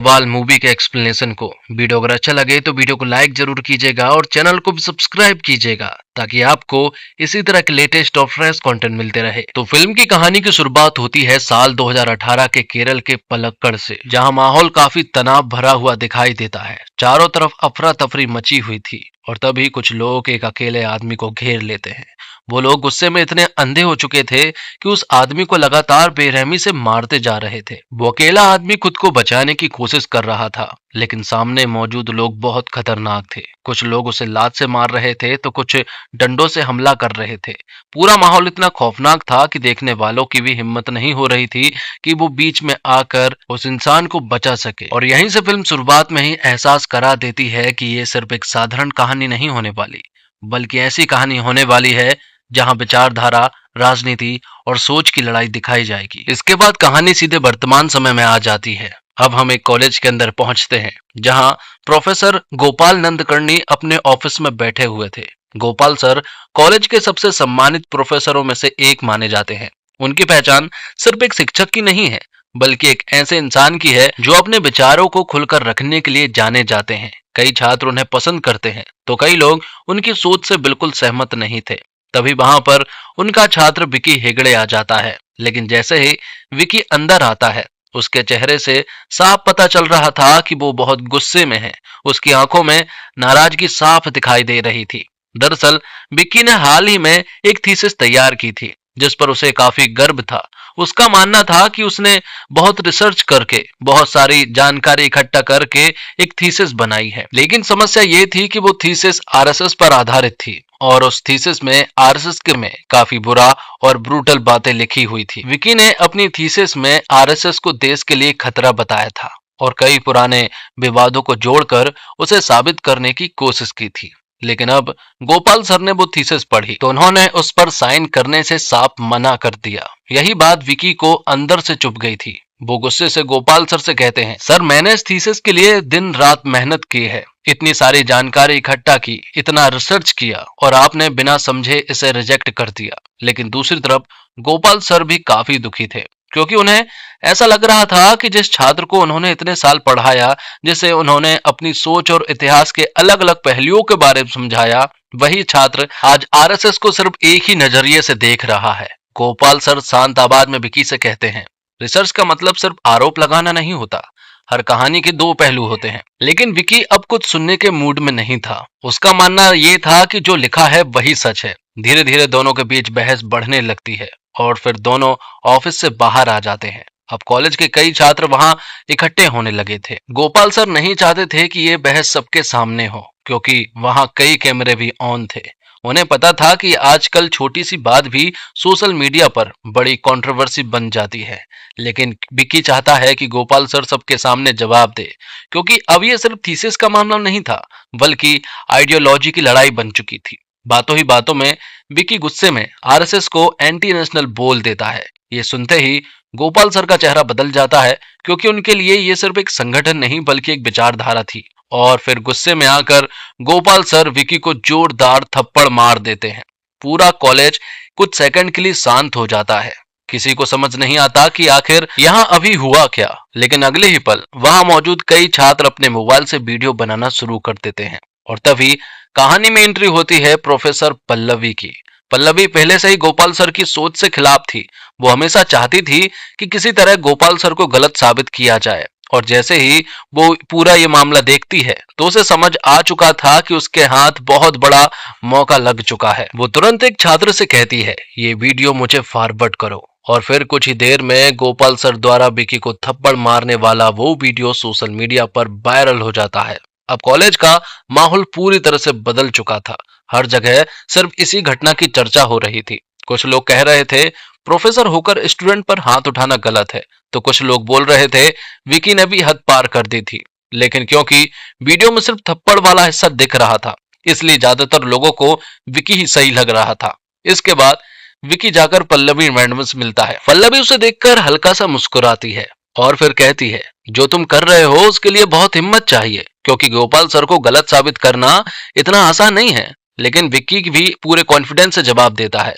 वाल मूवी के एक्सप्लेनेशन को। वीडियो अगर अच्छा लगे तो वीडियो को लाइक जरूर कीजिएगा और चैनल को भी सब्सक्राइब कीजिएगा ताकि आपको इसी तरह के लेटेस्ट और फ्रेश कंटेंट मिलते रहे। तो फिल्म की कहानी की शुरुआत होती है साल 2018 के केरल के पलक्कड़ से, जहां माहौल काफी तनाव भरा हुआ दिखाई देता है। चारों तरफ अफरा तफरी मची हुई थी और तभी कुछ लोग एक अकेले आदमी को घेर लेते हैं। वो लोग गुस्से में इतने अंधे हो चुके थे कि उस आदमी को लगातार बेरहमी से मारते जा रहे थे। वो अकेला आदमी खुद को बचाने की कोशिश कर रहा था, लेकिन सामने मौजूद लोग बहुत खतरनाक थे। कुछ लोग उसे लात से मार रहे थे तो कुछ डंडों से हमला कर रहे थे। पूरा माहौल इतना खौफनाक था कि देखने वालों की भी हिम्मत नहीं हो रही थी कि वो बीच में आकर उस इंसान को बचा सके। और यहीं से फिल्म शुरुआत में ही एहसास करा देती है कि ये सिर्फ एक साधारण कहानी नहीं होने वाली, बल्कि ऐसी कहानी होने वाली है जहां विचारधारा, राजनीति और सोच की लड़ाई दिखाई जाएगी। इसके बाद कहानी सीधे वर्तमान समय में आ जाती है। अब हम एक कॉलेज के अंदर पहुंचते हैं जहां प्रोफेसर गोपाल नंदकर्णी अपने ऑफिस में बैठे हुए थे। गोपाल सर कॉलेज के सबसे सम्मानित प्रोफेसरों में से एक माने जाते हैं। उनकी पहचान सिर्फ एक शिक्षक की नहीं है, बल्कि एक ऐसे इंसान की है जो अपने विचारों को खुलकर रखने के लिए जाने जाते हैं। कई छात्र उन्हें पसंद करते हैं तो कई लोग उनकी सोच से बिल्कुल सहमत नहीं थे। तभी वहां पर उनका छात्र विकी हेगड़े आ जाता है। लेकिन जैसे ही विकी अंदर आता है, उसके चेहरे से साफ पता चल रहा था कि वो बहुत गुस्से में है। उसकी आंखों में नाराजगी साफ दिखाई दे रही थी। दरअसल विक्की ने हाल ही में एक थीसिस तैयार की थी जिस पर उसे काफी गर्व था। उसका मानना था कि उसने बहुत रिसर्च करके, बहुत सारी जानकारी इकट्ठा करके एक थीसिस बनाई है। लेकिन समस्या ये थी कि वो थीसिस आरएसएस पर आधारित थी और उस थीसिस में आरएसएस के में काफी बुरा और ब्रूटल बातें लिखी हुई थी। विकी ने अपनी थीसिस में आरएसएस को देश के लिए खतरा बताया था और कई पुराने विवादों को जोड़कर उसे साबित करने की कोशिश की थी। लेकिन अब गोपाल सर ने वो थीसिस पढ़ी तो उन्होंने उस पर साइन करने से साफ मना कर दिया। यही बात विकी को अंदर से चुभ गई थी। वो गुस्से से गोपाल सर से कहते हैं, सर मैंने इस थीसिस के लिए दिन रात मेहनत की है, इतनी सारी जानकारी इकट्ठा की, इतना रिसर्च किया और आपने बिना समझे इसे रिजेक्ट कर दिया। लेकिन दूसरी तरफ गोपाल सर भी काफी दुखी थे क्योंकि उन्हें ऐसा लग रहा था कि जिस छात्र को उन्होंने इतने साल पढ़ाया, जिसे उन्होंने अपनी सोच और इतिहास के अलग अलग पहलुओं के बारे में समझाया, वही छात्र आज आरएसएस को सिर्फ एक ही नजरिए से देख रहा है। गोपाल सर शांत आवाज में विकी से कहते हैं, रिसर्च का मतलब सिर्फ आरोप लगाना नहीं होता, हर कहानी के दो पहलू होते हैं। लेकिन विकी अब कुछ सुनने के मूड में नहीं था। उसका मानना यह था कि जो लिखा है वही सच है। धीरे धीरे दोनों के बीच बहस बढ़ने लगती है और फिर दोनों ऑफिस से बाहर आ जाते हैं। अब कॉलेज के कई छात्र वहां इकट्ठे होने लगे थे। गोपाल सर नहीं चाहते थे कि ये बहस सबके सामने हो क्योंकि वहां कई कैमरे भी ऑन थे। उन्हें पता था कि आजकल छोटी सी बात भी सोशल मीडिया पर बड़ी कंट्रोवर्सी बन जाती है। लेकिन विक्की चाहता है कि गोपाल सर सबके सामने जवाब दे क्योंकि अब ये सिर्फ थीसिस का मामला नहीं था, बल्कि आइडियोलॉजी की लड़ाई बन चुकी थी। बातों ही बातों में विक्की गुस्से में आरएसएस को एंटी नेशनल बोल देता है। ये सुनते ही गोपाल सर का चेहरा बदल जाता है क्योंकि उनके लिए ये सिर्फ एक संगठन नहीं बल्कि एक विचारधारा थी। और फिर गुस्से में आकर गोपाल सर विकी को जोरदार थप्पड़ मार देते हैं। पूरा कॉलेज कुछ सेकंड के लिए शांत हो जाता है। किसी को समझ नहीं आता कि आखिर यहाँ अभी हुआ क्या। लेकिन अगले ही पल वहां मौजूद कई छात्र अपने मोबाइल से वीडियो बनाना शुरू कर देते हैं और तभी कहानी में एंट्री होती है प्रोफेसर पल्लवी की। पल्लवी पहले से ही गोपाल सर की सोच से खिलाफ थी। वो हमेशा चाहती थी कि किसी तरह गोपाल सर को गलत साबित किया जाए और जैसे ही वो पूरा ये मामला देखती है तो उसे समझ आ चुका था कि उसके हाथ बहुत बड़ा मौका लग चुका है। वो तुरंत एक छात्र से कहती है, ये वीडियो मुझे फॉरवर्ड करो। और फिर कुछ ही देर में गोपाल सर द्वारा विकी को थप्पड़ मारने वाला वो वीडियो सोशल मीडिया पर वायरल हो जाता है। अब कॉलेज का माहौल पूरी तरह से बदल चुका था। हर जगह सिर्फ इसी घटना की चर्चा हो रही थी। कुछ लोग कह रहे थे प्रोफेसर होकर स्टूडेंट पर हाथ उठाना गलत है, तो कुछ लोग बोल रहे थे विकी ने भी हद पार कर दी थी। लेकिन क्योंकि वीडियो में सिर्फ थप्पड़ वाला हिस्सा दिख रहा था, इसलिए ज्यादातर लोगों को विकी ही सही लग रहा था। इसके बाद विकी जाकर पल्लवी मैडम से मिलता है। पल्लवी उसे देखकर हल्का सा मुस्कुराती है और फिर कहती है, जो तुम कर रहे हो उसके लिए बहुत हिम्मत चाहिए क्योंकि गोपाल सर को गलत साबित करना इतना आसान नहीं है। लेकिन विक्की भी पूरे कॉन्फिडेंस से जवाब देता है,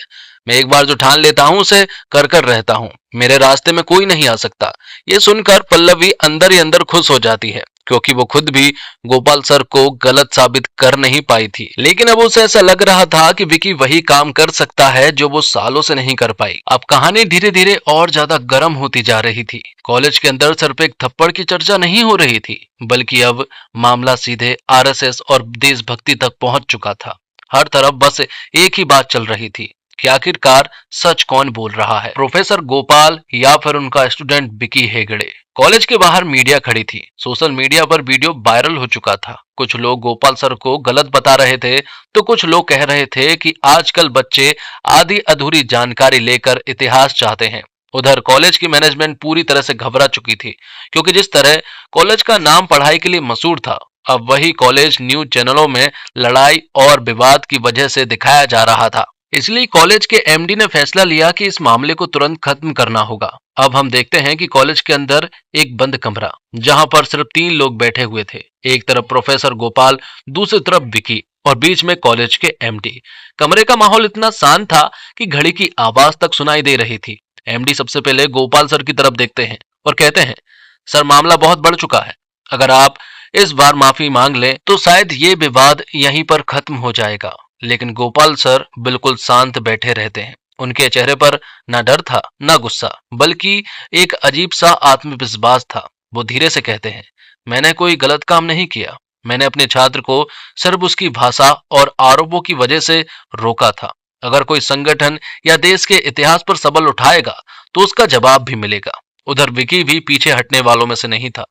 मैं एक बार जो ठान लेता हूँ उसे कर कर रहता हूँ, मेरे रास्ते में कोई नहीं आ सकता। ये सुनकर पल्लवी अंदर ही अंदर खुश हो जाती है, क्योंकि वो खुद भी गोपाल सर को गलत साबित कर नहीं पाई थी। लेकिन अब उसे ऐसा लग रहा था कि विकी वही काम कर सकता है जो वो सालों से नहीं कर पाई। अब कहानी धीरे धीरे और ज्यादा गर्म होती जा रही थी। कॉलेज के अंदर सिर्फ एक थप्पड़ की चर्चा नहीं हो रही थी, बल्कि अब मामला सीधे आरएसएस और देशभक्ति तक पहुंच चुका था। हर तरफ बस एक ही बात चल रही थी कि आखिरकार सच कौन बोल रहा है, प्रोफेसर गोपाल या फिर उनका स्टूडेंट विकी हेगड़े। कॉलेज के बाहर मीडिया खड़ी थी। सोशल मीडिया पर वीडियो वायरल हो चुका था। कुछ लोग गोपाल सर को गलत बता रहे थे, तो कुछ लोग कह रहे थे कि आजकल बच्चे आधी अधूरी जानकारी लेकर इतिहास चाहते हैं। उधर कॉलेज की मैनेजमेंट पूरी तरह से घबरा चुकी थी, क्योंकि जिस तरह कॉलेज का नाम पढ़ाई के लिए मशहूर था, अब वही कॉलेज न्यूज चैनलों में लड़ाई और विवाद की वजह से दिखाया जा रहा था। इसलिए कॉलेज के एमडी ने फैसला लिया कि इस मामले को तुरंत खत्म करना होगा। अब हम देखते हैं कि कॉलेज के अंदर एक बंद कमरा, जहां पर सिर्फ 3 लोग बैठे हुए थे। एक तरफ प्रोफेसर गोपाल, दूसरी तरफ विकी और बीच में कॉलेज के एमडी। कमरे का माहौल इतना शांत था कि घड़ी की आवाज तक सुनाई दे रही थी। एमडी सबसे पहले गोपाल सर की तरफ देखते हैं और कहते हैं, सर मामला बहुत बढ़ चुका है। अगर आप इस बार माफी मांग लें तो शायद ये विवाद यहीं पर खत्म हो जाएगा। लेकिन गोपाल सर बिल्कुल शांत बैठे रहते हैं। उनके चेहरे पर ना डर था ना गुस्सा, बल्कि एक अजीब सा आत्मविश्वास था। वो धीरे से कहते हैं, मैंने कोई गलत काम नहीं किया। मैंने अपने छात्र को सिर्फ उसकी भाषा और आरोपों की वजह से रोका था। अगर कोई संगठन या देश के इतिहास पर सवाल उठाएगा तो उसका जवाब भी मिलेगा। उधर विकी भी पीछे हटने वालों में से नहीं था।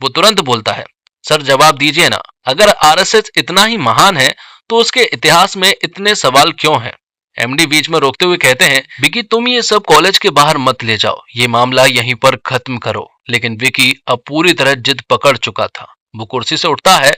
वो तुरंत बोलता है, सर जवाब दीजिए ना। अगर आरएसएस इतना ही महान है तो उसके इतिहास में इतने सवाल क्यों हैं? एमडी बीच में रोकते हुए कहते हैं, विकी तुम ये सब कॉलेज के बाहर मत ले जाओ, ये मामला यहीं पर खत्म करो। लेकिन विकी अब पूरी तरह जिद पकड़ चुका था। वो कुर्सी से उठता है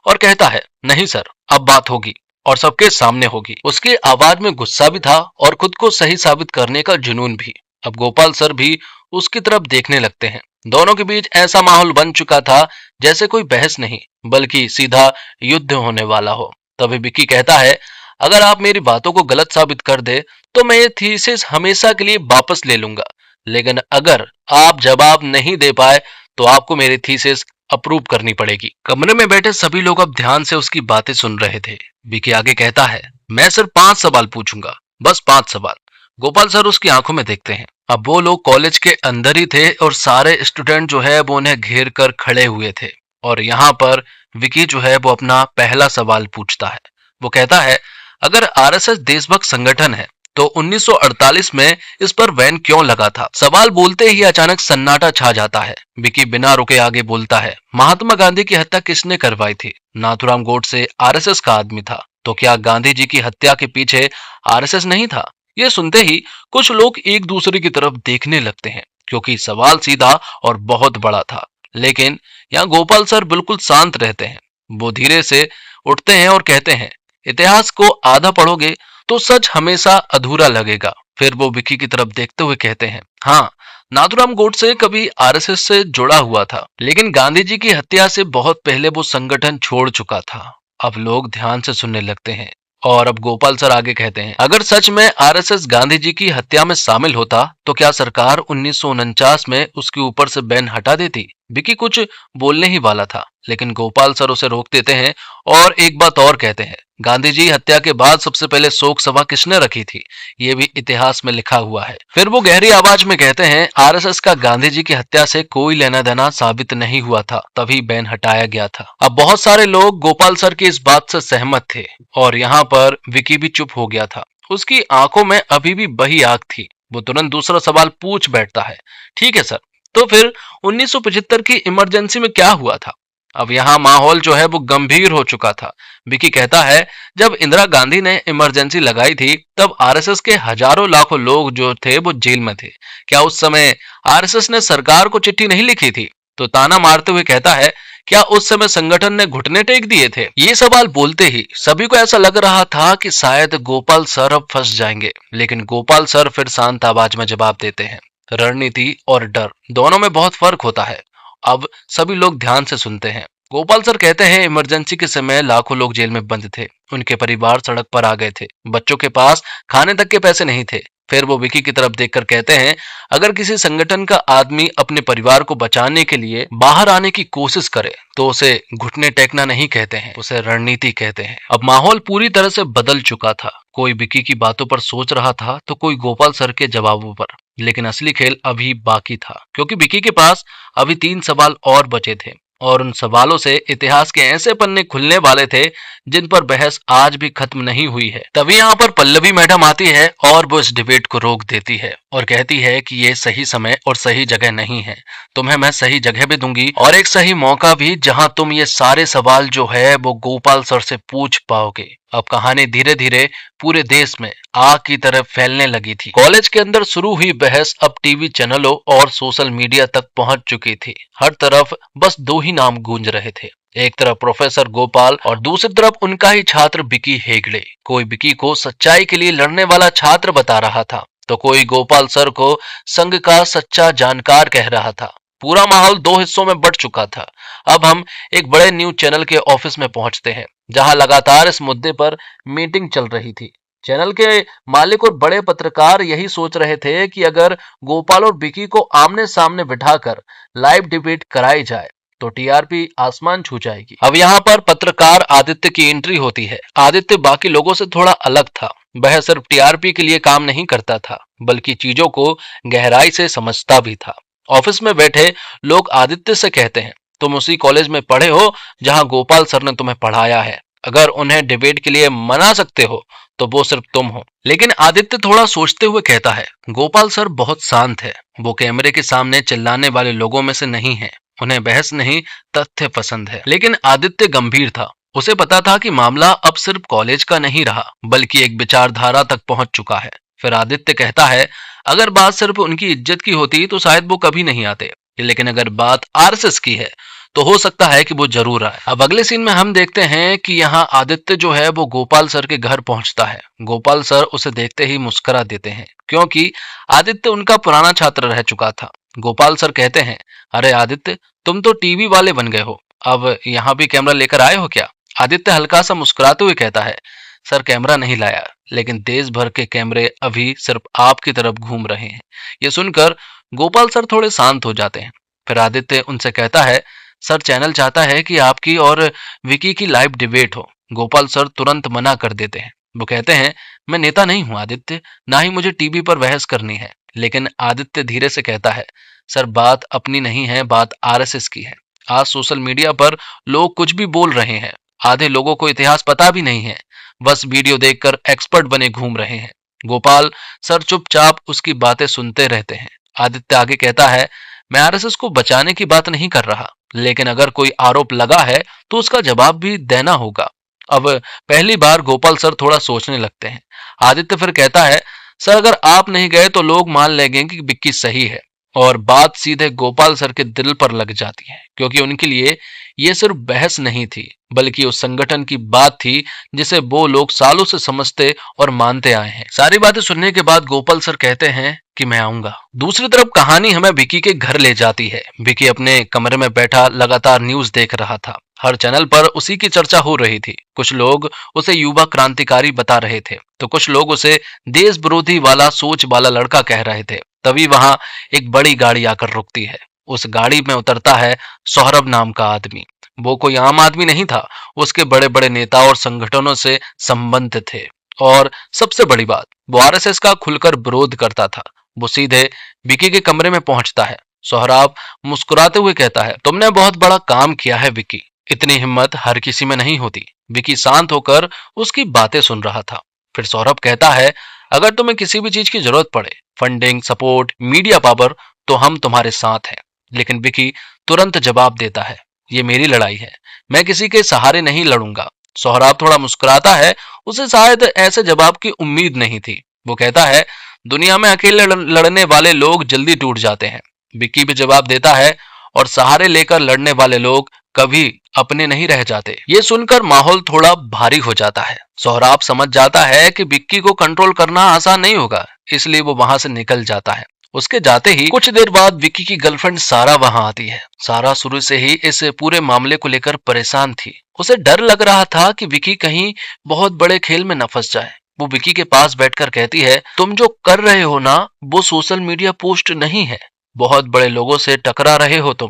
और कहता है, नहीं सर, अब बात होगी और सबके सामने होगी। उसके आवाज में गुस्सा भी था और खुद को सही साबित करने का जुनून भी। अब गोपाल सर भी उसकी तरफ देखने लगते हैं। दोनों के बीच ऐसा माहौल बन चुका था जैसे कोई बहस नहीं, बल्कि सीधा युद्ध होने वाला हो। तभी विकी कहता है, अगर आप मेरी बातों को गलत साबित कर दे तो मैं ये थीसिस हमेशा के लिए वापस ले लूंगा। लेकिन अगर आप जवाब नहीं दे पाए तो आपको मेरी थीसिस अप्रूव करनी पड़ेगी। कमरे में बैठे सभी लोग अब ध्यान से उसकी बातें सुन रहे थे। विकी आगे कहता है, मैं सिर्फ 5 सवाल पूछूंगा, बस 5 सवाल। गोपाल सर उसकी आंखों में देखते हैं। अब वो लोग कॉलेज के अंदर ही थे और सारे स्टूडेंट जो है वो उन्हें घेर कर खड़े हुए थे। और यहाँ पर विकी जो है वो अपना पहला सवाल पूछता है। वो कहता है, अगर आरएसएस देशभक्त संगठन है तो 1948 में इस पर बैन क्यों लगा था? सवाल बोलते ही अचानक सन्नाटा छा जाता है। विकी बिना रुके आगे बोलता है, महात्मा गांधी की हत्या किसने करवाई थी? नाथूराम गोडसे आरएसएस का आदमी था। तो क्या गांधी जी की हत्या के पीछे आरएसएस नहीं था? ये सुनते ही कुछ लोग एक दूसरे की तरफ देखने लगते हैं, क्योंकि सवाल सीधा और बहुत बड़ा था। लेकिन यहाँ गोपाल सर बिल्कुल शांत रहते हैं। वो धीरे से उठते हैं और कहते हैं, इतिहास को आधा पढ़ोगे तो सच हमेशा अधूरा लगेगा। फिर वो विकी की तरफ देखते हुए कहते हैं, हाँ, नाथूराम गोडसे कभी आरएसएस से जुड़ा हुआ था, लेकिन गांधी जी की हत्या से बहुत पहले वो संगठन छोड़ चुका था। अब लोग ध्यान से सुनने लगते हैं और अब गोपाल सर आगे कहते हैं, अगर सच में आरएसएस गांधी जी की हत्या में शामिल होता तो क्या सरकार 1949 में उसके ऊपर से बैन हटा देती? विकी कुछ बोलने ही वाला था, लेकिन गोपाल सर उसे रोक देते हैं और एक बात और कहते हैं, गांधी जी हत्या के बाद सबसे पहले शोक सभा किसने रखी थी? ये भी इतिहास में लिखा हुआ है। फिर वो गहरी आवाज में कहते हैं, आरएसएस का गांधी जी की हत्या से कोई लेना देना साबित नहीं हुआ था, तभी बैन हटाया गया था। अब बहुत सारे लोग गोपाल सर की इस बात से सहमत थे और यहाँ पर विकी भी चुप हो गया था। उसकी आंखों में अभी भी वही आग थी। वो तुरंत दूसरा सवाल पूछ बैठता है, ठीक है सर, तो फिर 1975 की इमरजेंसी में क्या हुआ था? अब यहाँ माहौल जो है वो गंभीर हो चुका था। विकी कहता है, जब इंदिरा गांधी ने इमरजेंसी लगाई थी तब आरएसएस के हजारों लाखों लोग जो थे वो जेल में थे। क्या उस समय आरएसएस ने सरकार को चिट्ठी नहीं लिखी थी? तो ताना मारते हुए कहता है, क्या उस समय संगठन ने घुटने टेक दिए थे? ये सवाल बोलते ही सभी को ऐसा लग रहा था कि शायद गोपाल सर अब फंस जाएंगे, लेकिन गोपाल सर फिर शांत आवाज में जवाब देते हैं, रणनीति और डर दोनों में बहुत फर्क होता है। अब सभी लोग ध्यान से सुनते हैं। गोपाल सर कहते हैं इमरजेंसी के समय लाखों लोग जेल में बंद थे, उनके परिवार सड़क पर आ गए थे, बच्चों के पास खाने तक के पैसे नहीं थे। फिर वो विकी की तरफ देखकर कहते हैं, अगर किसी संगठन का आदमी अपने परिवार को बचाने के लिए बाहर आने की कोशिश करे तो उसे घुटने टेकना नहीं कहते हैं, उसे रणनीति कहते हैं। अब माहौल पूरी तरह से बदल चुका था। कोई विकी की बातों पर सोच रहा था तो कोई गोपाल सर के जवाबों पर। लेकिन असली खेल अभी बाकी था, क्योंकि विकी के पास अभी 3 सवाल और बचे थे और उन सवालों से इतिहास के ऐसे पन्ने खुलने वाले थे जिन पर बहस आज भी खत्म नहीं हुई है। तभी यहाँ पर पल्लवी मैडम आती है और वो इस डिबेट को रोक देती है और कहती है कि ये सही समय और सही जगह नहीं है। तुम्हें मैं सही जगह भी दूंगी और एक सही मौका भी, जहां तुम ये सारे सवाल जो है वो गोपाल सर से पूछ पाओगे। अब कहानी धीरे धीरे पूरे देश में आग की तरह फैलने लगी थी। कॉलेज के अंदर शुरू हुई बहस अब टीवी चैनलों और सोशल मीडिया तक पहुंच चुकी थी। हर तरफ बस 2 ही नाम गूंज रहे थे, एक तरफ प्रोफेसर गोपाल और दूसरी तरफ उनका ही छात्र विकी हेगड़े। कोई विकी को सच्चाई के लिए लड़ने वाला छात्र बता रहा था तो कोई गोपाल सर को संघ का सच्चा जानकार कह रहा था। पूरा माहौल 2 हिस्सों में बंट चुका था। अब हम एक बड़े न्यूज चैनल के ऑफिस में पहुंचते हैं, जहां लगातार इस मुद्दे पर मीटिंग चल रही थी। चैनल के मालिक और बड़े पत्रकार यही सोच रहे थे कि अगर गोपाल और विकी को आमने सामने बिठाकर लाइव डिबेट कराई जाए तो टीआरपी आसमान छू जाएगी। अब यहाँ पर पत्रकार आदित्य की एंट्री होती है। आदित्य बाकी लोगों से थोड़ा अलग था। वह सिर्फ टीआरपी के लिए काम नहीं करता था, बल्कि चीजों को गहराई से समझता भी था। ऑफिस में बैठे लोग आदित्य से कहते हैं, तुम उसी कॉलेज में पढ़े हो जहां गोपाल सर ने तुम्हें पढ़ाया है। अगर उन्हें डिबेट के लिए मना सकते हो तो वो सिर्फ तुम हो। लेकिन आदित्य थोड़ा सोचते हुए कहता है, गोपाल सर बहुत शांत है। वो कैमरे के सामने चिल्लाने वाले लोगों में से नहीं है। उन्हें बहस नहीं, तथ्य पसंद है। लेकिन आदित्य गंभीर था। उसे पता था कि मामला अब सिर्फ कॉलेज का नहीं रहा, बल्कि एक विचारधारा तक पहुंच चुका है। फिर आदित्य कहता है, अगर बात सिर्फ उनकी इज्जत की होती तो शायद वो कभी नहीं आते, लेकिन अगर बात आरएसएस की है तो हो सकता है कि वो जरूर आए। अब अगले सीन में हम देखते हैं कि यहाँ आदित्य जो है वो गोपाल सर के घर पहुंचता है। गोपाल सर उसे देखते ही मुस्कुरा देते हैं, क्योंकि आदित्य उनका पुराना छात्र रह चुका था। गोपाल सर कहते हैं, अरे आदित्य, तुम तो टीवी वाले बन गए हो, अब यहाँ भी कैमरा लेकर आए हो क्या? आदित्य हल्का सा मुस्कुराते हुए कहता है, सर कैमरा नहीं लाया, लेकिन देश भर के कैमरे अभी सिर्फ आपकी तरफ घूम रहे हैं। ये सुनकर गोपाल सर थोड़े शांत हो जाते हैं। फिर आदित्य उनसे कहता है, सर चैनल चाहता है कि आपकी और विकी की लाइव डिबेट हो। गोपाल सर तुरंत मना कर देते हैं। वो कहते हैं, मैं नेता नहीं हूं आदित्य, ना ही मुझे टीवी पर बहस करनी है। लेकिन आदित्य धीरे से कहता है, सर बात अपनी नहीं है, बात आरएसएस की है। आज सोशल मीडिया पर लोग कुछ भी बोल रहे हैं। आधे लोगों को इतिहास पता भी नहीं है, बस वीडियो देखकर एक्सपर्ट बने घूम रहे हैं। गोपाल सर चुपचाप उसकी बातें सुनते रहते हैं। आदित्य आगे कहता है, मैं आरएसएस को बचाने की बात नहीं कर रहा, लेकिन अगर कोई आरोप लगा है तो उसका जवाब भी देना होगा। अब पहली बार गोपाल सर थोड़ा सोचने लगते हैं। आदित्य फिर कहता है, सर अगर आप नहीं गए तो लोग मान लेंगे कि विक्की सही है। और बात सीधे गोपाल सर के दिल पर लग जाती है, क्योंकि उनके लिए ये सिर्फ बहस नहीं थी, बल्कि उस संगठन की बात थी जिसे वो लोग सालों से समझते और मानते आए हैं। सारी बातें सुनने के बाद गोपाल सर कहते हैं कि मैं आऊंगा। दूसरी तरफ कहानी हमें विकी के घर ले जाती है। विकी अपने कमरे में बैठा लगातार न्यूज देख रहा था। हर चैनल पर उसी की चर्चा हो रही थी। कुछ लोग उसे युवा क्रांतिकारी बता रहे थे तो कुछ लोग उसे देश विरोधी वाला सोच वाला लड़का कह रहे थे। तभी वहां एक बड़ी गाड़ी आकर रुकती है। उस गाड़ी में उतरता है सौरभ नाम का आदमी। वो कोई आम आदमी नहीं था, उसके बड़े बड़े नेता और संगठनों से संबंध थे। और सबसे बड़ी बात, वो आरएसएस का खुलकर विरोध करता था। वो सीधे विकी के कमरे में पहुंचता है। सोहराब मुस्कुराते हुए कहता है, तुमने बहुत बड़ा काम किया है विकी, इतनी हिम्मत हर किसी में नहीं होती। विकी शांत होकर उसकी बातें सुन रहा था। फिर सौरभ कहता है, अगर तुम्हें किसी भी चीज की जरूरत पड़े, फंडिंग, सपोर्ट, मीडिया पावर, तो हम तुम्हारे साथ हैं। लेकिन विकी तुरंत जवाब देता है, ये मेरी लड़ाई है, मैं किसी के सहारे नहीं लड़ूंगा। सोहराब थोड़ा मुस्कुराता है, उसे शायद ऐसे जवाब की उम्मीद नहीं थी। वो कहता है, दुनिया में अकेले लड़ने वाले लोग जल्दी टूट जाते हैं। विक्की भी जवाब देता है, और सहारे लेकर लड़ने वाले लोग कभी अपने नहीं रह जाते। ये सुनकर माहौल थोड़ा भारी हो जाता है। सोहराब समझ जाता है कि विक्की को कंट्रोल करना आसान नहीं होगा, इसलिए वो वहां से निकल जाता है। उसके जाते ही कुछ देर बाद विकी की गर्लफ्रेंड सारा वहां आती है। सारा शुरू से ही इस पूरे मामले को लेकर परेशान थी। उसे डर लग रहा था कि विकी कहीं बहुत बड़े खेल में न फंस जाए। वो विकी के पास बैठकर कहती है, तुम जो कर रहे हो ना, वो सोशल मीडिया पोस्ट नहीं है, बहुत बड़े लोगों से टकरा रहे हो तुम।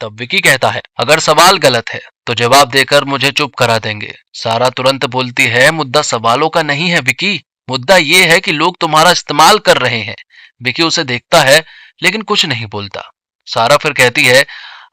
तब विकी कहता है, अगर सवाल गलत है तो जवाब देकर मुझे चुप करा देंगे। सारा तुरंत बोलती है, मुद्दा सवालों का नहीं है विकी, मुद्दा ये है कि लोग तुम्हारा इस्तेमाल कर रहे हैं। विकी उसे देखता है लेकिन कुछ नहीं बोलता। सारा फिर कहती है,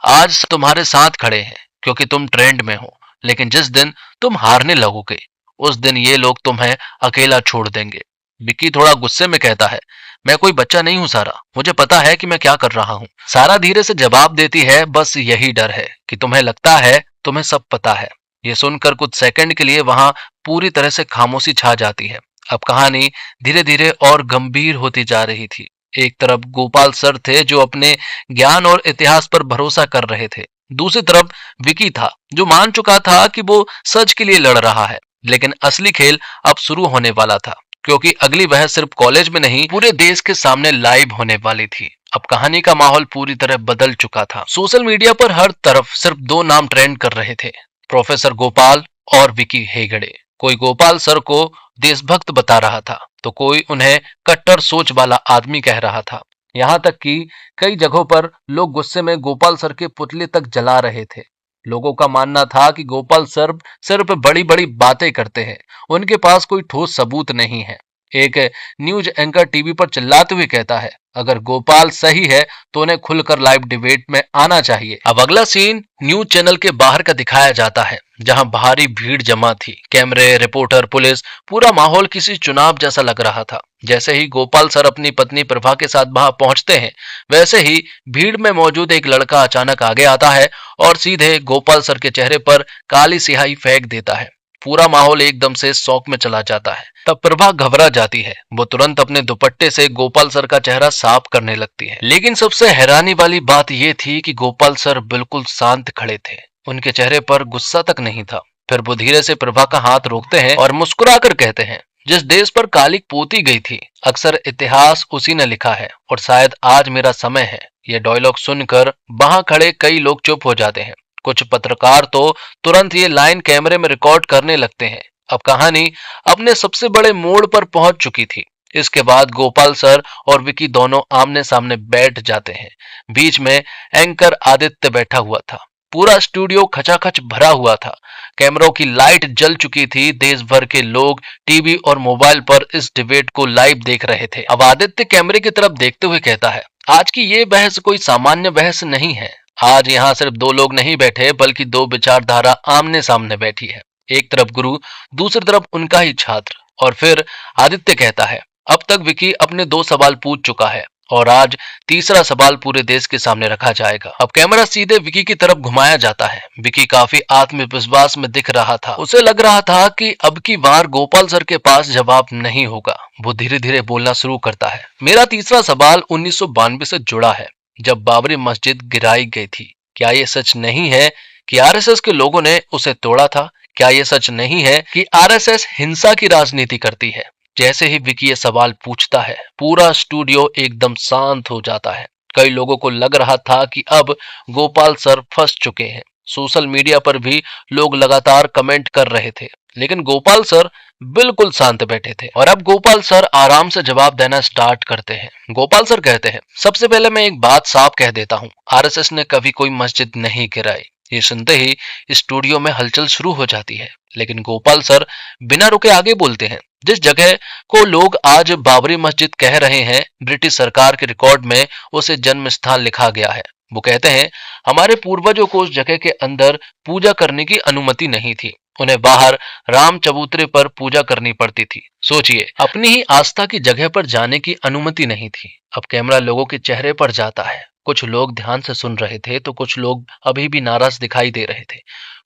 आज तुम्हारे साथ खड़े हैं क्योंकि तुम ट्रेंड में हो, लेकिन जिस दिन तुम हारने लगोगे उस दिन ये लोग तुम्हें अकेला छोड़ देंगे। विकी थोड़ा गुस्से में कहता है, मैं कोई बच्चा नहीं हूं सारा, मुझे पता है कि मैं क्या कर रहा हूं। सारा धीरे से जवाब देती है, बस यही डर है कि तुम्हें लगता है तुम्हें सब पता है। ये सुनकर कुछ सेकंड के लिए वहां पूरी तरह से खामोशी छा जाती है। अब कहानी धीरे धीरे और गंभीर होती जा रही थी। एक तरफ गोपाल सर थे जो अपने ज्ञान और इतिहास पर भरोसा कर रहे थे। दूसरी तरफ विकी था जो मान चुका था कि वो सच के लिए लड़ रहा है। लेकिन असली खेल अब शुरू होने वाला था, क्योंकि अगली बहस सिर्फ कॉलेज में नहीं पूरे देश के सामने लाइव होने वाली थी। अब कहानी का माहौल पूरी तरह बदल चुका था। सोशल मीडिया पर हर तरफ सिर्फ दो नाम ट्रेंड कर रहे थे, प्रोफेसर गोपाल और विकी हेगड़े। कोई गोपाल सर को देशभक्त बता रहा था तो कोई उन्हें कट्टर सोच वाला आदमी कह रहा था। यहाँ तक कि कई जगहों पर लोग गुस्से में गोपाल सर के पुतले तक जला रहे थे। लोगों का मानना था कि गोपाल सर सिर्फ बड़ी बड़ी बातें करते हैं, उनके पास कोई ठोस सबूत नहीं है। एक न्यूज एंकर टीवी पर चिल्लाते हुए कहता है, अगर गोपाल सही है तो उन्हें खुलकर लाइव डिबेट में आना चाहिए। अब अगला सीन न्यूज चैनल के बाहर का दिखाया जाता है, जहां भारी भीड़ जमा थी। कैमरे, रिपोर्टर, पुलिस, पूरा माहौल किसी चुनाव जैसा लग रहा था। जैसे ही गोपाल सर अपनी पत्नी प्रभा के साथ वहां पहुंचते हैं, वैसे ही भीड़ में मौजूद एक लड़का अचानक आगे आता है और सीधे गोपाल सर के चेहरे पर काली स्याही फेंक देता है। पूरा माहौल एकदम से शौक में चला जाता है। तब प्रभा घबरा जाती है। वो तुरंत अपने दुपट्टे से गोपाल सर का चेहरा साफ करने लगती है। लेकिन सबसे हैरानी वाली बात यह थी कि गोपाल सर बिल्कुल शांत खड़े थे, उनके चेहरे पर गुस्सा तक नहीं था। फिर वो धीरे से प्रभा का हाथ रोकते हैं और मुस्कुराकर कहते हैं, जिस देश पर कालिक पोती गई थी अक्सर इतिहास उसी ने लिखा है और शायद आज मेरा समय है। ये डायलॉग सुनकर वहां खड़े कई लोग चुप हो जाते हैं। कुछ पत्रकार तो तुरंत ये लाइन कैमरे में रिकॉर्ड करने लगते हैं। अब कहानी अपने सबसे बड़े मोड़ पर पहुंच चुकी थी। इसके बाद गोपाल सर और विकी दोनों आमने सामने बैठ जाते हैं। बीच में एंकर आदित्य बैठा हुआ था। पूरा स्टूडियो खचाखच भरा हुआ था। कैमरों की लाइट जल चुकी थी। देश भर के लोग टीवी और मोबाइल पर इस डिबेट को लाइव देख रहे थे। अब आदित्य कैमरे की तरफ देखते हुए कहता है, आज की ये बहस कोई सामान्य बहस नहीं है। आज यहाँ सिर्फ दो लोग नहीं बैठे, बल्कि दो विचारधारा आमने सामने बैठी है। एक तरफ गुरु, दूसरी तरफ उनका ही छात्र। और फिर आदित्य कहता है, अब तक विकी अपने दो सवाल पूछ चुका है और आज तीसरा सवाल पूरे देश के सामने रखा जाएगा। अब कैमरा सीधे विकी की तरफ घुमाया जाता है। विकी काफी आत्मविश्वास में दिख रहा था। उसे लग रहा था कि अब की बार गोपाल सर के पास जवाब नहीं होगा। वो धीरे धीरे बोलना शुरू करता है, मेरा तीसरा सवाल 1992 से जुड़ा है, जब बाबरी मस्जिद गिराई गई थी। क्या ये सच नहीं है कि आरएसएस के लोगों ने उसे तोड़ा था? क्या ये सच नहीं है कि आरएसएस हिंसा की राजनीति करती है? जैसे ही विकी ये सवाल पूछता है, पूरा स्टूडियो एकदम शांत हो जाता है। कई लोगों को लग रहा था कि अब गोपाल सर फंस चुके हैं। सोशल मीडिया पर भी लोग लगातार कमेंट कर रहे थे, लेकिन गोपाल सर बिल्कुल शांत बैठे थे। और अब गोपाल सर आराम से जवाब देना स्टार्ट करते हैं। गोपाल सर कहते हैं, सबसे पहले मैं एक बात साफ कह देता हूँ, आरएसएस ने कभी कोई मस्जिद नहीं गिराई। ये सुनते ही स्टूडियो में हलचल शुरू हो जाती है। लेकिन गोपाल सर बिना रुके आगे बोलते हैं, जिस जगह को लोग आज बाबरी मस्जिद कह रहे हैं, ब्रिटिश सरकार के रिकॉर्ड में उसे जन्म स्थान लिखा गया है। वो कहते हैं, हमारे पूर्वजों को उस जगह के अंदर पूजा करने की अनुमति नहीं थी। उन्हें बाहर राम चबूतरे पर पूजा करनी पड़ती थी। सोचिए, अपनी ही आस्था की जगह पर जाने की अनुमति नहीं थी। अब कैमरा लोगों के चेहरे पर जाता है। कुछ लोग ध्यान से सुन रहे थे तो कुछ लोग अभी भी नाराज दिखाई दे रहे थे।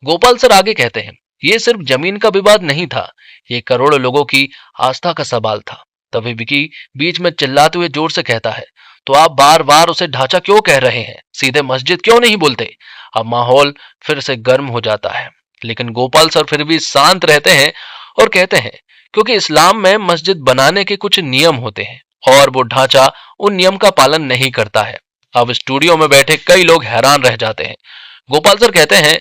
गोपाल सर आगे कहते हैं, ये सिर्फ जमीन का विवाद नहीं था, ये करोड़ों लोगों की आस्था का सवाल था। तभी विकी बीच में चिल्लाते हुए जोर से कहता है, तो आप बार बार उसे ढांचा क्यों कह रहे हैं? सीधे मस्जिद क्यों नहीं बोलते? अब माहौल फिर से गर्म हो जाता है। लेकिन गोपाल सर फिर भी शांत रहते हैं और कहते हैं, क्योंकि इस्लाम में मस्जिद बनाने के कुछ नियम होते हैं और वो ढांचा उन नियम का पालन नहीं करता है। अब स्टूडियो में बैठे कई लोग हैरान रह जाते हैं। गोपाल सर कहते हैं,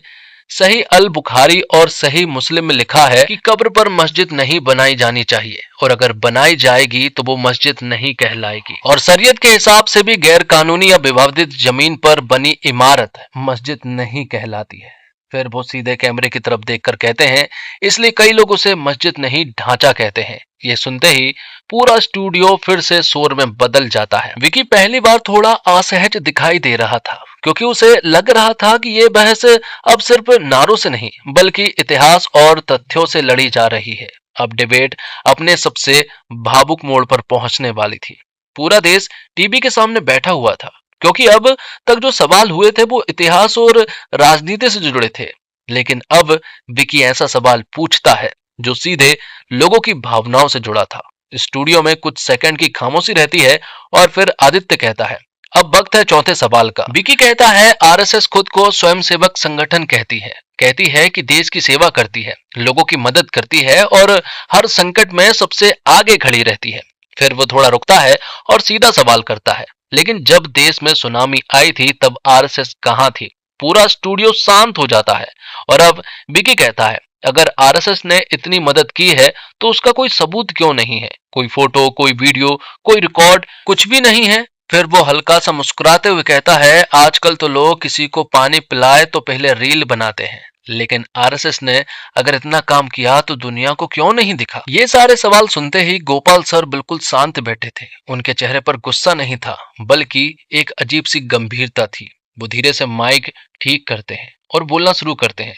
सही अल बुखारी और सही मुस्लिम में लिखा है कि कब्र पर मस्जिद नहीं बनाई जानी चाहिए, और अगर बनाई जाएगी तो वो मस्जिद नहीं कहलाएगी, और शरीयत के हिसाब से भी गैर कानूनी या विवादित जमीन पर बनी इमारत मस्जिद नहीं कहलाती है। फिर वो सीधे कैमरे की तरफ देखकर कहते हैं, इसलिए कई लोग उसे मस्जिद नहीं ढांचा कहते हैं। ये सुनते ही पूरा स्टूडियो फिर से शोर में बदल जाता है। विकी पहली बार थोड़ा असहज दिखाई दे रहा था, क्योंकि उसे लग रहा था कि ये बहस अब सिर्फ नारों से नहीं बल्कि इतिहास और तथ्यों से लड़ी जा रही है। अब डिबेट अपने सबसे भावुक मोड़ पर पहुंचने वाली थी। पूरा देश टीवी के सामने बैठा हुआ था, क्योंकि अब तक जो सवाल हुए थे वो इतिहास और राजनीति से जुड़े थे। लेकिन अब विकी ऐसा सवाल पूछता है जो सीधे लोगों की भावनाओं से जुड़ा था। स्टूडियो में कुछ सेकंड की खामोशी रहती है और फिर आदित्य कहता है, अब वक्त है चौथे सवाल का। विकी कहता है, आरएसएस खुद को स्वयंसेवक संगठन कहती है कि देश की सेवा करती है, लोगों की मदद करती है और हर संकट में सबसे आगे खड़ी रहती है। फिर वो थोड़ा रुकता है और सीधा सवाल करता है, लेकिन जब देश में सुनामी आई थी तब आरएसएस कहां थी? पूरा स्टूडियो शांत हो जाता है और अब विकी कहता है, अगर आरएसएस ने इतनी मदद की है तो उसका कोई सबूत क्यों नहीं है? कोई फोटो, कोई वीडियो, कोई रिकॉर्ड, कुछ भी नहीं है। फिर वो हल्का सा मुस्कुराते हुए कहता है, आजकल तो लोग किसी को पानी पिलाए तो पहले रील बनाते हैं, लेकिन आरएसएस ने अगर इतना काम किया तो दुनिया को क्यों नहीं दिखा? ये सारे सवाल सुनते ही गोपाल सर बिल्कुल शांत बैठे थे। उनके चेहरे पर गुस्सा नहीं था, बल्कि एक अजीब सी गंभीरता थी। वो धीरे से माइक ठीक करते हैं और बोलना शुरू करते हैं,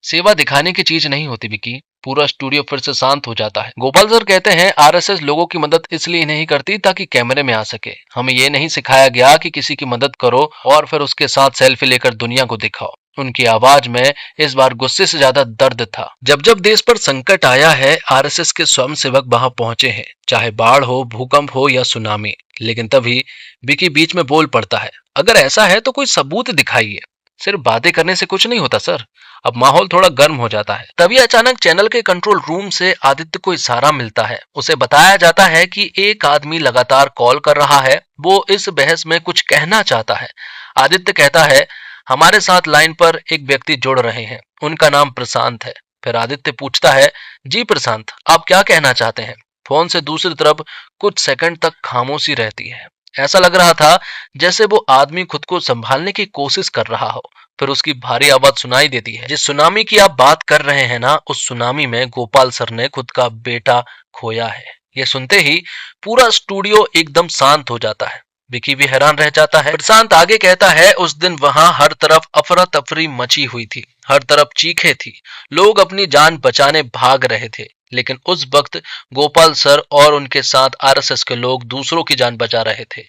सेवा दिखाने की चीज नहीं होती विकी। पूरा स्टूडियो फिर से शांत हो जाता है। गोपाल सर कहते हैं, आरएसएस लोगों की मदद इसलिए नहीं करती ताकि कैमरे में आ सके। हमें ये नहीं सिखाया गया कि किसी की मदद करो और फिर उसके साथ सेल्फी लेकर दुनिया को दिखाओ। उनकी आवाज में इस बार गुस्से से ज्यादा दर्द था। जब जब देश पर संकट आया है, आरएसएस के स्वयंसेवक वहां पहुंचे हैं, चाहे बाढ़ हो, भूकंप हो या सुनामी। लेकिन तभी विकी बीच में बोल पड़ता है, अगर ऐसा है तो कोई सबूत दिखाइए। सिर्फ बातें करने से कुछ नहीं होता सर। अब माहौल थोड़ा गर्म हो जाता है। तभी अचानक चैनल के कंट्रोल रूम से आदित्य को इशारा मिलता है। उसे बताया जाता है कि एक आदमी लगातार कॉल कर रहा है, वो इस बहस में कुछ कहना चाहता है। आदित्य कहता है, हमारे साथ लाइन पर एक व्यक्ति जुड़ रहे हैं, उनका नाम प्रशांत है। फिर आदित्य पूछता है, जी प्रशांत, आप क्या कहना चाहते हैं? फोन से दूसरी तरफ कुछ सेकंड तक खामोशी रहती है। ऐसा लग रहा था जैसे वो आदमी खुद को संभालने की कोशिश कर रहा हो। फिर उसकी भारी आवाज सुनाई देती है, जिस सुनामी की आप बात कर रहे हैं ना, उस सुनामी में गोपाल सर ने खुद का बेटा खोया है। ये सुनते ही पूरा स्टूडियो एकदम शांत हो जाता है। विकी भी हैरान रह जाता है। प्रशांत आगे कहता है, उस दिन वहां हर तरफ अफरा तफरी मची हुई थी, हर तरफ चीखें थी, लोग अपनी जान बचाने भाग रहे थे। लेकिन उस वक्त गोपाल सर और उनके साथ आरएसएस के लोग दूसरों की जान बचा रहे थे।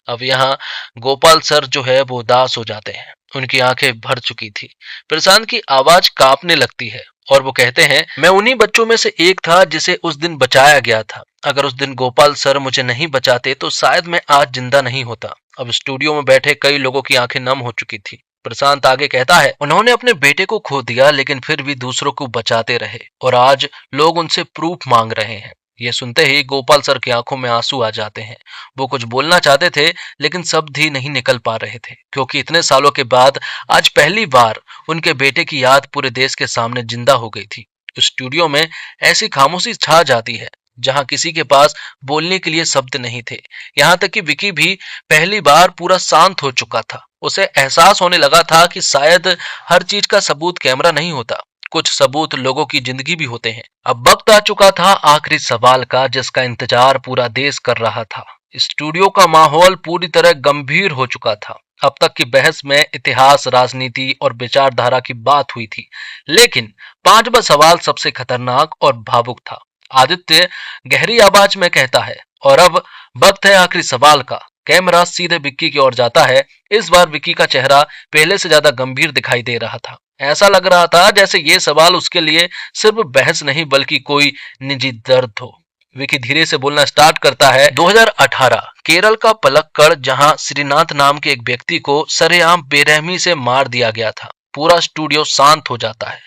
अब यहाँ गोपाल सर जो है वो उदास हो जाते हैं, उनकी आंखें भर चुकी थी। प्रशांत की आवाज कांपने लगती है और वो कहते हैं, मैं उन्हीं बच्चों में से एक था जिसे उस दिन बचाया गया था। अगर उस दिन गोपाल सर मुझे नहीं बचाते तो शायद मैं आज जिंदा नहीं होता। अब स्टूडियो में बैठे कई लोगों की आंखें नम हो चुकी थी। प्रशांत आगे कहता है, उन्होंने अपने बेटे को खो दिया लेकिन फिर भी दूसरों को बचाते रहे और आज लोग उनसे प्रूफ मांग रहे हैं। ये सुनते ही गोपाल सर की आंखों में आंसू आ जाते हैं। वो कुछ बोलना चाहते थे लेकिन शब्द ही नहीं निकल पा रहे थे, क्योंकि इतने सालों के बाद आज पहली बार उनके बेटे की याद पूरे देश के सामने जिंदा हो गई थी। स्टूडियो में ऐसी खामोशी छा जाती है जहां किसी के पास बोलने के लिए शब्द नहीं थे। यहाँ तक कि विकी भी पहली बार पूरा शांत हो चुका था। उसे एहसास होने लगा था कि शायद हर चीज का सबूत कैमरा नहीं होता, कुछ सबूत लोगों की जिंदगी भी होते हैं। अब वक्त आ चुका था आखिरी सवाल का, जिसका इंतजार पूरा देश कर रहा था। स्टूडियो का माहौल पूरी तरह गंभीर हो चुका था। अब तक की बहस में इतिहास, राजनीति और विचारधारा की बात हुई थी, लेकिन पांचवा सवाल सबसे खतरनाक और भावुक था। आदित्य गहरी आवाज में कहता है, और अब वक्त है आखिरी सवाल का। कैमरा सीधे विक्की की ओर जाता है। इस बार विक्की का चेहरा पहले से ज्यादा गंभीर दिखाई दे रहा था। ऐसा लग रहा था जैसे ये सवाल उसके लिए सिर्फ बहस नहीं बल्कि कोई निजी दर्द हो। विक्की धीरे से बोलना स्टार्ट करता है, 2018 केरल का पलक्कड़, जहां श्रीनाथ नाम के एक व्यक्ति को सरेआम बेरहमी से मार दिया गया था। पूरा स्टूडियो शांत हो जाता है।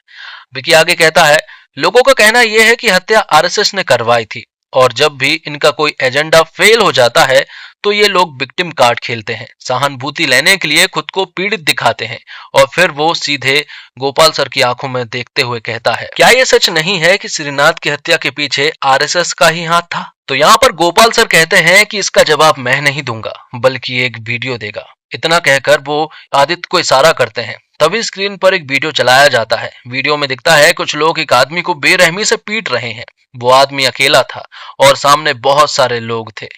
विक्की आगे कहता है, लोगों का कहना यह है कि हत्या आरएसएस ने करवाई थी और जब भी इनका कोई एजेंडा फेल हो जाता है तो ये लोग विक्टिम कार्ड खेलते हैं, सहानुभूति लेने के लिए खुद को पीड़ित दिखाते हैं और फिर वो सीधे गोपाल सर की आंखों में देखते हुए कहता है, क्या ये सच नहीं है कि श्रीनाथ की हत्या के पीछे आरएसएस का ही हाथ था? तो यहाँ पर गोपाल सर कहते हैं कि इसका जवाब मैं नहीं दूंगा बल्कि एक वीडियो देगा। इतना कहकर वो आदित्य को इशारा करते हैं। तभी स्क्रीन पर एक वीडियो चलाया जाता है। वीडियो में दिखता है कुछ लोग एक आदमी को बेरहमी से पीट रहे हैं। वो आदमी अकेला था और सामने बहुत सारे लोग थे।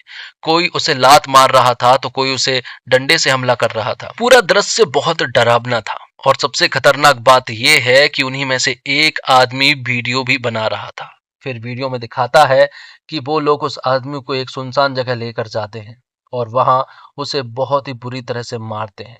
कोई उसे लात मार रहा था तो कोई उसे डंडे से हमला कर रहा था। पूरा दृश्य बहुत डरावना था और सबसे खतरनाक बात यह है कि उन्हीं में से एक आदमी वीडियो भी बना रहा था। फिर वीडियो में दिखाता है कि वो लोग उस आदमी को एक सुनसान जगह लेकर जाते हैं और वहां उसे बहुत ही बुरी तरह से मारते हैं।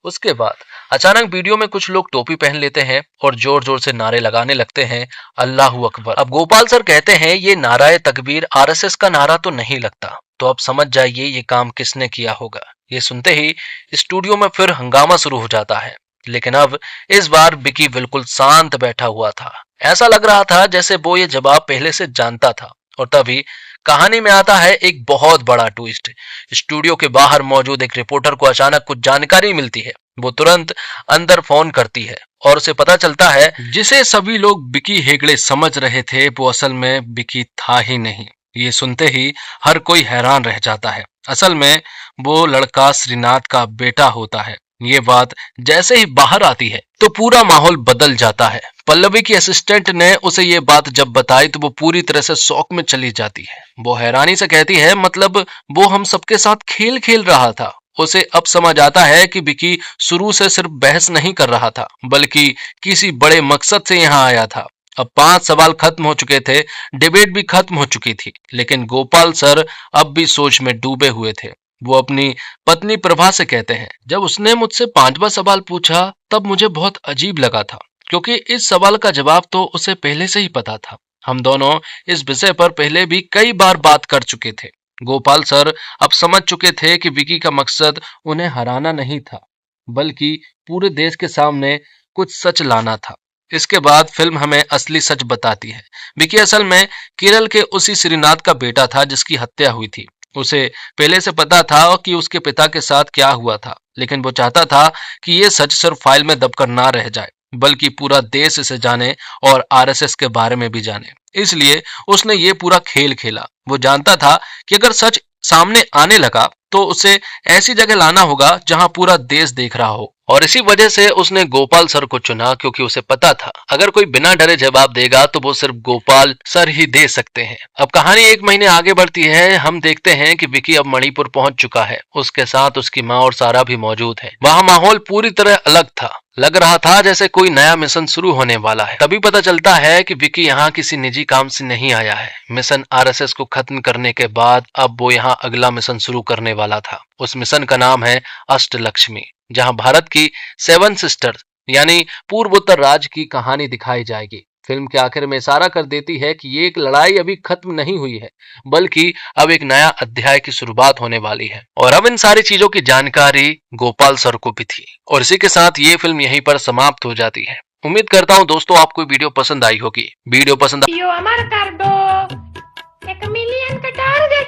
उसके बाद अचानक वीडियो में कुछ लोग टोपी पहन लेते हैं और जोर जोर से नारे लगाने लगते हैं, अल्लाहू अकबर। अब गोपाल सर कहते हैं ये नाराए तकबीर आरएसएस का नारा तो नहीं लगता, तो अब समझ जाइए ये काम किसने किया होगा। ये सुनते ही स्टूडियो में फिर हंगामा शुरू हो जाता है, लेकिन अब इस बार विकी बिल्कुल शांत बैठा हुआ था। ऐसा लग रहा था जैसे वो ये जवाब पहले से जानता था। और तभी कहानी में आता है एक बहुत बड़ा ट्विस्ट। स्टूडियो के बाहर मौजूद एक रिपोर्टर को अचानक कुछ जानकारी मिलती है। वो तुरंत अंदर फोन करती है और उसे पता चलता है जिसे सभी लोग विकी हेगड़े समझ रहे थे वो असल में विकी था ही नहीं। ये सुनते ही हर कोई हैरान रह जाता है। असल में वो लड़का श्रीनाथ का बेटा होता है। ये बात जैसे ही बाहर आती है तो पूरा माहौल बदल जाता है। पल्लवी की असिस्टेंट ने उसे ये बात जब बताई तो वो पूरी तरह से शौक में चली जाती है। वो हैरानी से कहती है, मतलब वो हम सबके साथ खेल खेल रहा था। उसे अब समझ आता है कि विकी शुरू से सिर्फ बहस नहीं कर रहा था बल्कि किसी बड़े मकसद से यहाँ आया था। अब 5 सवाल खत्म हो चुके थे, डिबेट भी खत्म हो चुकी थी, लेकिन गोपाल सर अब भी सोच में डूबे हुए थे। वो अपनी पत्नी प्रभा से कहते हैं, जब उसने मुझसे 5वां सवाल पूछा तब मुझे बहुत अजीब लगा था, क्योंकि इस सवाल का जवाब तो उसे पहले से ही पता था। हम दोनों इस विषय पर पहले भी कई बार बात कर चुके थे। गोपाल सर अब समझ चुके थे कि विकी का मकसद उन्हें हराना नहीं था बल्कि पूरे देश के सामने कुछ सच लाना था। इसके बाद फिल्म हमें असली सच बताती है। विकी असल में केरल के उसी श्रीनाथ का बेटा था जिसकी हत्या हुई थी। उसे पहले से पता था कि उसके पिता के साथ क्या हुआ था, लेकिन वो चाहता था कि ये सच सिर्फ फाइल में दबकर ना रह जाए बल्कि पूरा देश इसे जाने और आरएसएस के बारे में भी जाने। इसलिए उसने ये पूरा खेल खेला। वो जानता था कि अगर सच सामने आने लगा तो उसे ऐसी जगह लाना होगा जहां पूरा देश देख रहा हो, और इसी वजह से उसने गोपाल सर को चुना, क्योंकि उसे पता था अगर कोई बिना डरे जवाब देगा तो वो सिर्फ गोपाल सर ही दे सकते हैं। अब कहानी 1 महीने आगे बढ़ती है। हम देखते हैं कि विकी अब मणिपुर पहुंच चुका है। उसके साथ उसकी माँ और सारा भी मौजूद है। वहां माहौल पूरी तरह अलग था। लग रहा था जैसे कोई नया मिशन शुरू होने वाला है। तभी पता चलता है कि विकी यहाँ किसी निजी काम से नहीं आया है। मिशन आरएसएस को खत्म करने के बाद अब वो यहाँ अगला मिशन शुरू करने वाला था। उस मिशन का नाम है अष्टलक्ष्मी, जहां भारत की 7 सिस्टर्स यानी पूर्वोत्तर राज्य की कहानी दिखाई जाएगी। फिल्म के आखिर में इशारा कर देती है कि ये एक लड़ाई अभी खत्म नहीं हुई है बल्कि अब एक नया अध्याय की शुरुआत होने वाली है। और अब इन सारी चीजों की जानकारी गोपाल सर को भी थी। और इसी के साथ ये फिल्म यहीं पर समाप्त हो जाती है। उम्मीद करता हूँ दोस्तों आपको वीडियो पसंद आई होगी। वीडियो पसंद अमर कर दो, 1 मिलियन का टारगेट